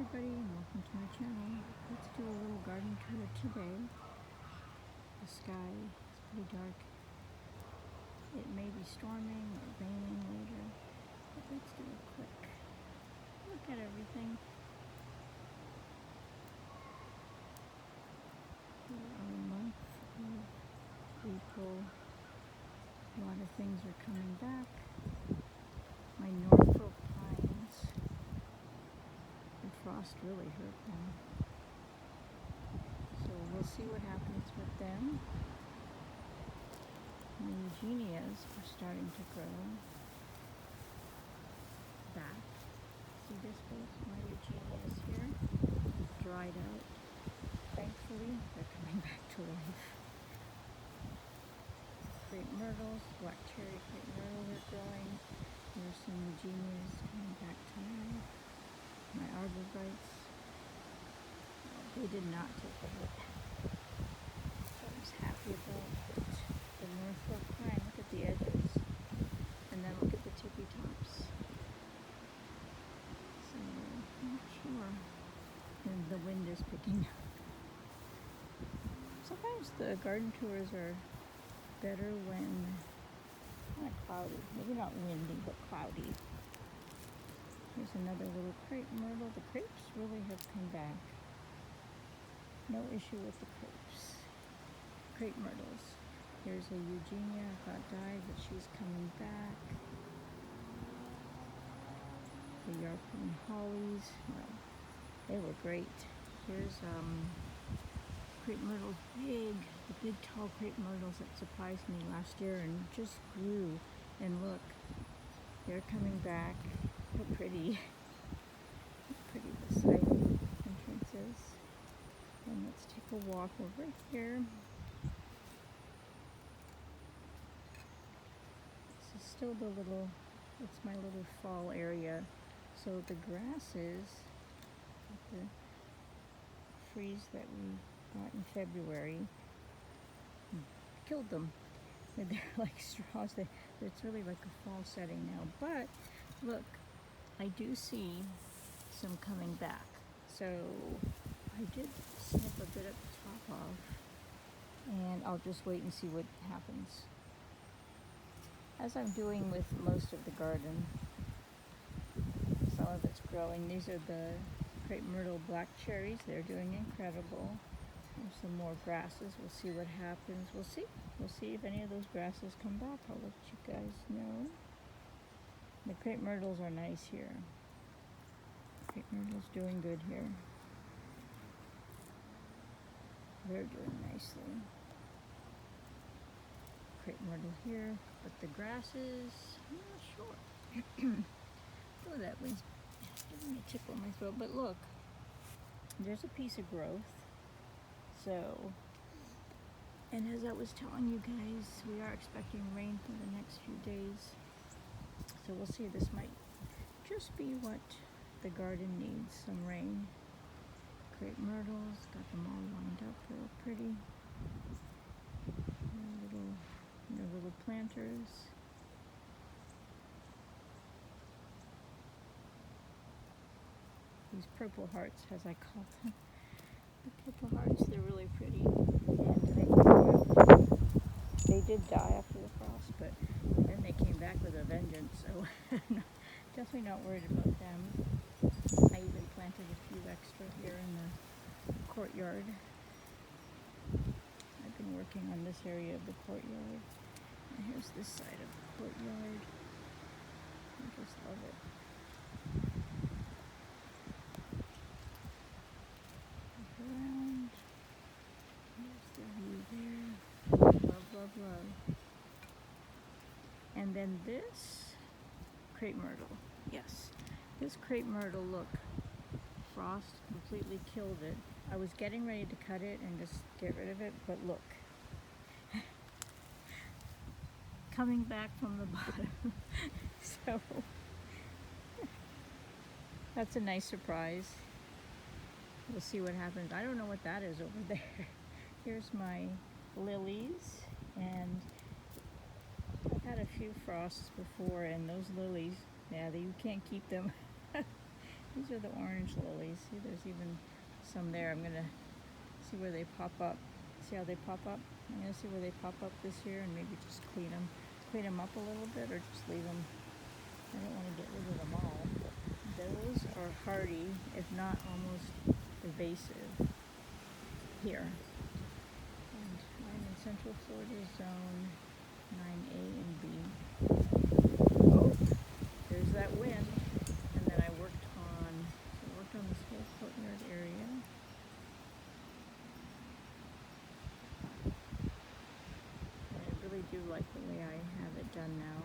everybody, and welcome to my channel. Let's do a little garden tour today. The sky is pretty dark. It may be storming or raining later, but let's do a quick look at everything. We're on the month of April. A lot of things are coming back. My Norfolk pines, the frost really hurt them. So we'll see what happens with them. My eugenias are starting to grow back. See this place? My eugenias here, dried out. Thankfully, they're coming back to life. Crepe myrtles, black cherry crepe myrtles are growing. There's some eugenias coming back to life. My arborvitaes, they did not take a hit. So I was happy about it. The Norfolk pine, look at the edges. And then look at the tippy tops. So, I'm not sure. And the wind is picking up. Sometimes the garden tours are better when kind of cloudy. Maybe not windy, but cloudy. Here's another little crepe myrtle. The crepes really have come back. No issue with the crepes. Crepe myrtles. Here's a eugenia I thought died, but she's coming back. The Yarpin hollies. Well, they were great. Here's crepe myrtles, the big tall crepe myrtles that surprised me last year and just grew. And look, they're coming back. How pretty. How pretty the side entrances. And let's take a walk over here. This is still it's my little fall area. So the grasses, the freeze that we got in February, killed them. They're like straws. It's really like a fall setting now. But look, I do see some coming back. So I did snip a bit at the top off, and I'll just wait and see what happens. As I'm doing with most of the garden, some of it's growing. These are the crepe myrtle black cherries. They're doing incredible. There's some more grasses. We'll see what happens. We'll see. We'll see if any of those grasses come back. I'll let you guys know. The crepe myrtles are nice here. Crepe myrtle's doing good here. They're doing nicely. Crepe myrtle here, but the grasses, I'm not sure. Oh, that was giving me a tickle in my throat. But look, there's a piece of growth. So, and as I was telling you guys, we are expecting rain for the next few days. So we'll see. This might just be what the garden needs, some rain. Crepe myrtles, got them all lined up real pretty. Their little planters. These purple hearts, as I call them. The purple hearts, they're really pretty. And they did die after the frost, but then they came back with a vengeance, so definitely not worried about them. I even planted a few extra here in the courtyard. I've been working on this area of the courtyard. And here's this side of the courtyard. I just love it. Look around. There's the view there. Love, love, love. And then this crepe myrtle. Yes, this crepe myrtle, look, frost completely killed it. I was getting ready to cut it and just get rid of it, but look. Coming back from the bottom. So that's a nice surprise. We'll see what happens. I don't know what that is over there. Here's my lilies, and I've had a few frosts before, and those lilies, yeah, you can't keep them. These are the orange lilies. See, there's even some there. I'm gonna see where they pop up. See how they pop up? I'm gonna see where they pop up this year and maybe just clean them up a little bit, or just leave them. I don't want to get rid of them all. Those are hardy, if not almost invasive here. And I'm in Central Florida zone 9A and B. Oh, there's that wind. And then I worked on this whole courtyard area. And I really do like the way I have it done now.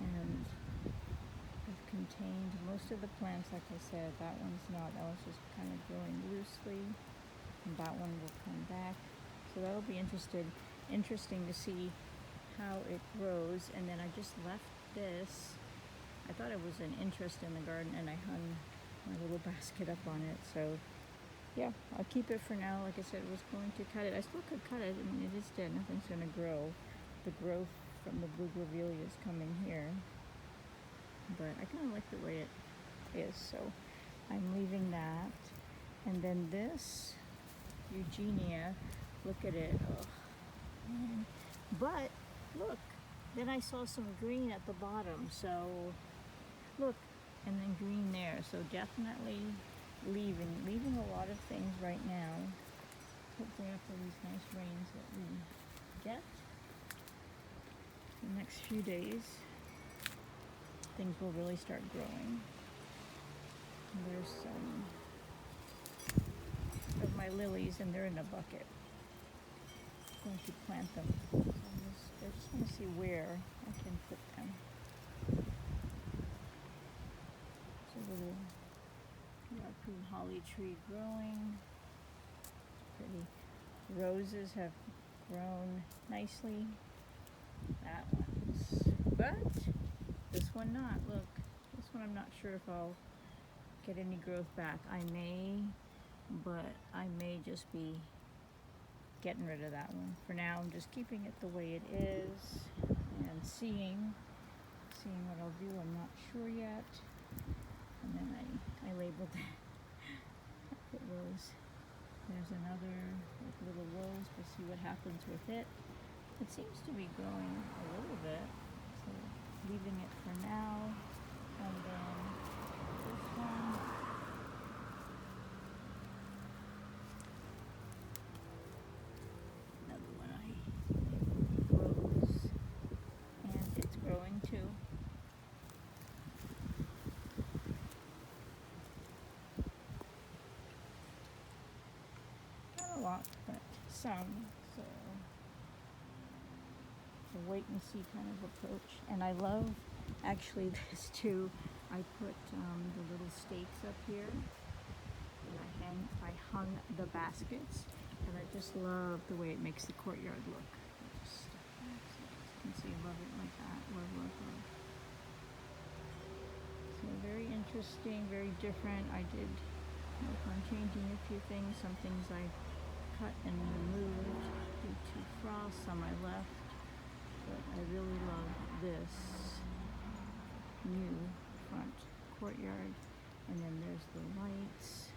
And I've contained most of the plants, like I said. That one's not. That one's just kind of growing loosely. And that one will come back. So that'll be interesting to see how it grows. And then I just left this. I thought it was an interest in the garden, and I hung my little basket up on it. So yeah, I'll keep it for now. Like I said, I was going to cut it. I still could cut it. I mean, it is dead. Nothing's going to grow. The growth from the bougainvillea is coming here. But I kind of like the way it is. So I'm leaving that. And then this Eugenia, look at it. Oh, man. But look, then I saw some green at the bottom. So look, and then green there. So definitely leaving a lot of things right now. Hopefully after these nice rains that we get the next few days, things will really start growing. And there's some of my lilies, and they're in a bucket. I'm going to plant them. So I just want to see where I can put them. There's a little raccoon holly tree growing. Pretty roses have grown nicely. That one's, but this one not. Look, this one I'm not sure if I'll get any growth back. I may, but I may just be getting rid of that one. For now, I'm just keeping it the way it is and seeing what I'll do. I'm not sure yet. And then I labeled it rose. There's another little rose. We'll see what happens with it. It seems to be growing a little bit, so leaving it for now. And then this one. Another one I rose, and it's growing too. Not a lot, but some. So it's a wait and see kind of approach. And I love actually this too. I put the little stakes up here. And I hung the baskets, and I just love the way it makes the courtyard look. Just, you can see, love it like that. Love, love, love. So very interesting, very different. I did work on changing a few things. Some things I cut and removed due to frost. Some I left. But I really love this new front courtyard. And then there's the lights.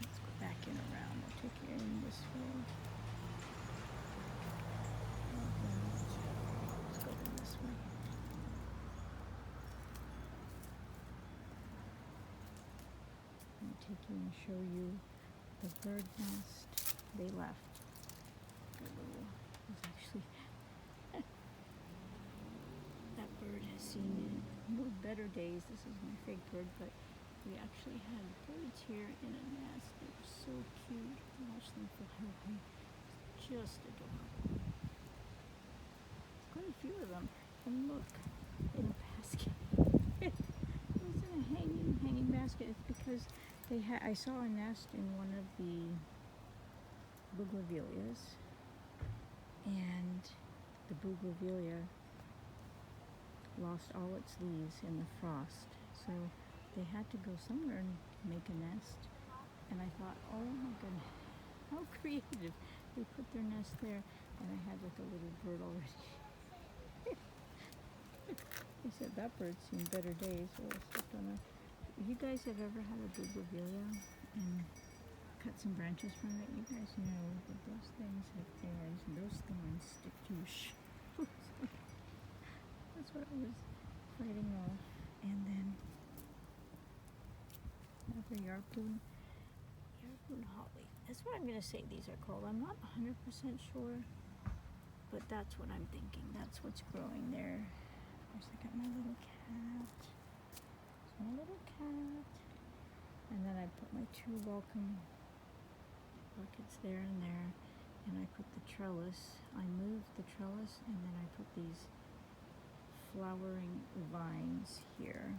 Let's go back in around. I'll take you in this way. Let's go in this way. I'm taking and show you the bird nest. They left. Actually, that bird has seen more better days. This is my fake bird, but we actually had birds here in a nest. They were so cute. Watch them fly away. Just adorable. Quite a few of them. And look, in a basket. It was in a hanging basket. It's because I saw a nest in one of the bougainvilleas, and the bougainvillea lost all its leaves in the frost. So they had to go somewhere and make a nest. And I thought, oh my goodness, how creative. They put their nest there, and I had like a little bird already. He said that bird's seen better days. So I stepped on a. You guys have ever had a bougainvillea and cut some branches from it? You guys know that those things have thorns, and those thorns stick to your shoes. That's what I was fighting off. And then another Yarpoon holly. That's what I'm going to say these are called. I'm not 100% sure, but that's what I'm thinking. That's what's growing there. Of course, I got my little cat. There's my little cat. And then I put my 2 welcome buckets there and there. And I put the trellis. I moved the trellis and then I put these flowering vines here.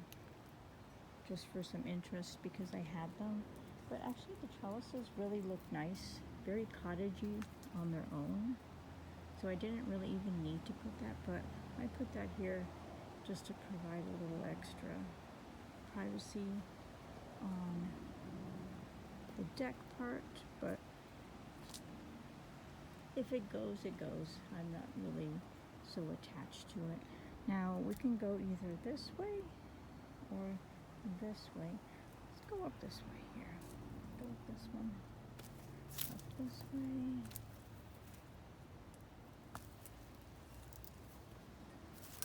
Just for some interest because I had them. But actually the trellises really look nice, very cottagey on their own. So I didn't really even need to put that, but I put that here just to provide a little extra privacy on the deck part. But if it goes, it goes. I'm not really so attached to it. Now we can go either this way or this way. Let's go up this way here. Go up this one. Up this way.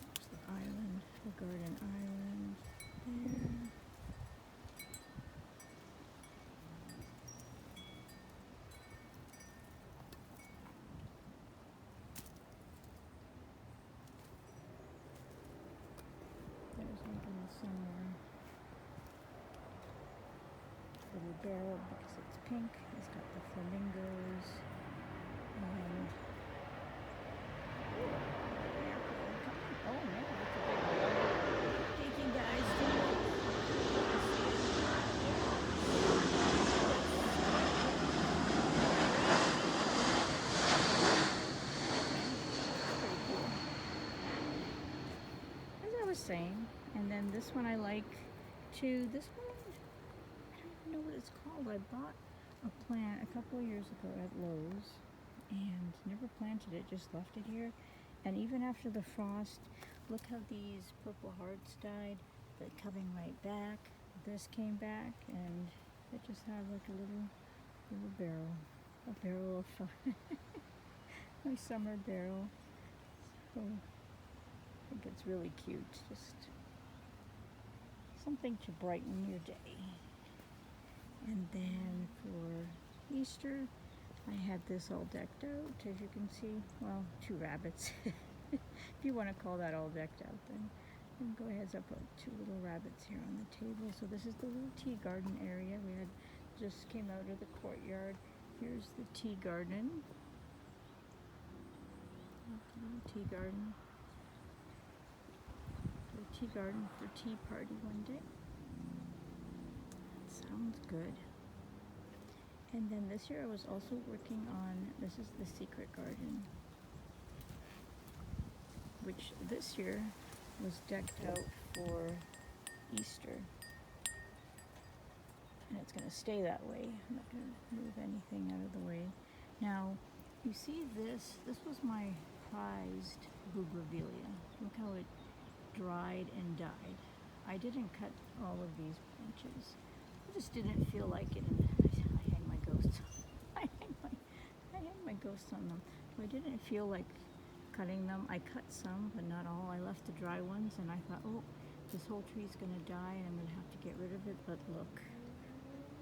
There's the island, the garden island there. There's my little summer little barrel because it's pink. It's got the flamingos and oh man, that's a big one. Thank you guys. Pretty cool. As I was saying, and then this one I like too. This one know what it's called. I bought a plant a couple of years ago at Lowe's and never planted it, just left it here. And even after the frost, look how these purple hearts died. They're coming right back. This came back and it just had like a little barrel. A barrel of fun. My summer barrel. So I think it's really cute. Just something to brighten your day. And then for Easter, I had this all decked out, as you can see. Well, 2 rabbits. If you want to call that all decked out, then go ahead. I put 2 little rabbits here on the table. So this is the little tea garden area. We had just came out of the courtyard. Here's the tea garden. Little tea garden. The tea garden for tea party one day. Sounds good. And then this year I was also working on, this is the secret garden, which this year was decked out for Easter. And it's going to stay that way. I'm not going to move anything out of the way. Now, you see this was my prized bougainvillea. Look how it dried and died. I didn't cut all of these branches. I just didn't feel like it. And I hang my ghosts. I hang my ghosts on them. So I didn't feel like cutting them. I cut some, but not all. I left the dry ones, and I thought, oh, this whole tree's gonna die, and I'm gonna have to get rid of it. But look,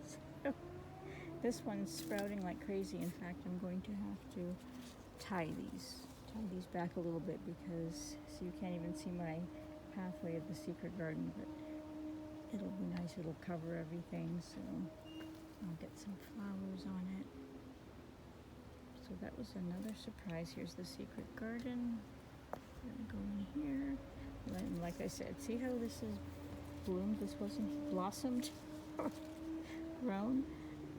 so, this one's sprouting like crazy. In fact, I'm going to have to tie these back a little bit because so you can't even see my pathway of the secret garden, but it'll be nice. It'll cover everything, so I'll get some flowers on it. So that was another surprise. Here's the secret garden. I'm gonna go in here. And like I said, see how this is bloomed? This wasn't blossomed or grown.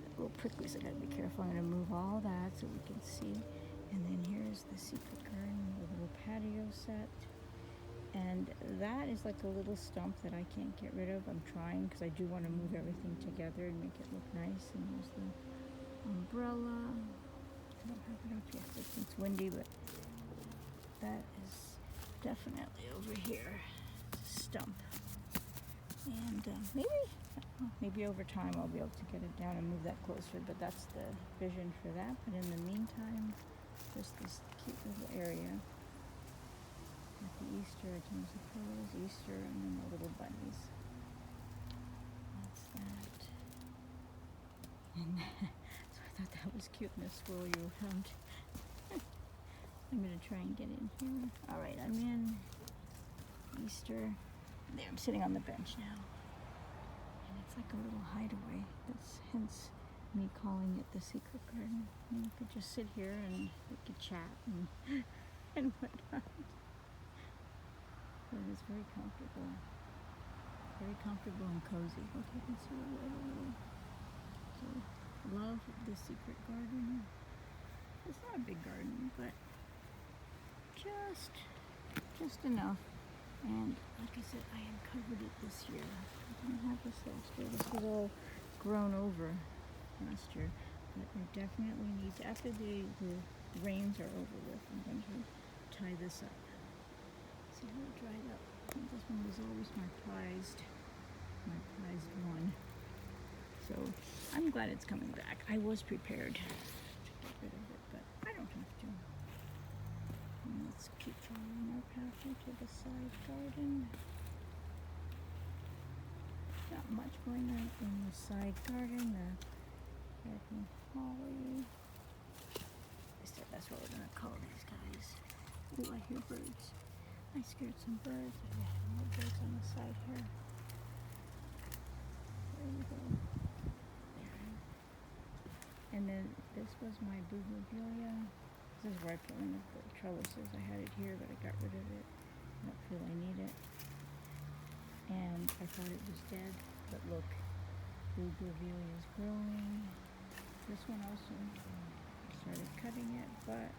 A little prickly, so I gotta be careful. I'm gonna move all that so we can see. And then here's the secret garden, the little patio set. And that is like a little stump that I can't get rid of. I'm trying because I do want to move everything together and make it look nice. And there's the umbrella. I don't have it up yet because it's windy, but that is definitely over here. stump. And maybe over time I'll be able to get it down and move that closer, but that's the vision for that. But in the meantime, just this cute little area with the Easter, Artemisia Easter, and then the little bunnies. That's that. And so I thought that was cute in a swirly around. I'm going to try and get in here. Alright, I'm in Easter. There, I'm sitting on the bench now. And it's like a little hideaway. That's hence me calling it the secret garden. And you could just sit here and we could chat and whatnot. So it's very comfortable. Very comfortable and cozy. Look, you can see it right away. So, love the secret garden. It's not a big garden, but just enough. And like I said, I uncovered it this year. I didn't have this last year. This was all grown over last year. But it definitely needs, after the rains are over with, I'm going to tie this up. See how it dried up. And this one was always my prized one. So I'm glad it's coming back. I was prepared to get rid of it, but I don't have to. And let's keep following our path into the side garden. Not much going on in the side garden. The American holly. That's what we're gonna call these guys. Ooh, I hear birds. I scared some birds. I got more birds on the side here. There we go. There. And then this was my bougainvillea. This is where I put one of the trellises. I had it here, but I got rid of it. I don't feel I need it. And I thought it was dead, but look, bougainvillea is growing. This one also started cutting it, but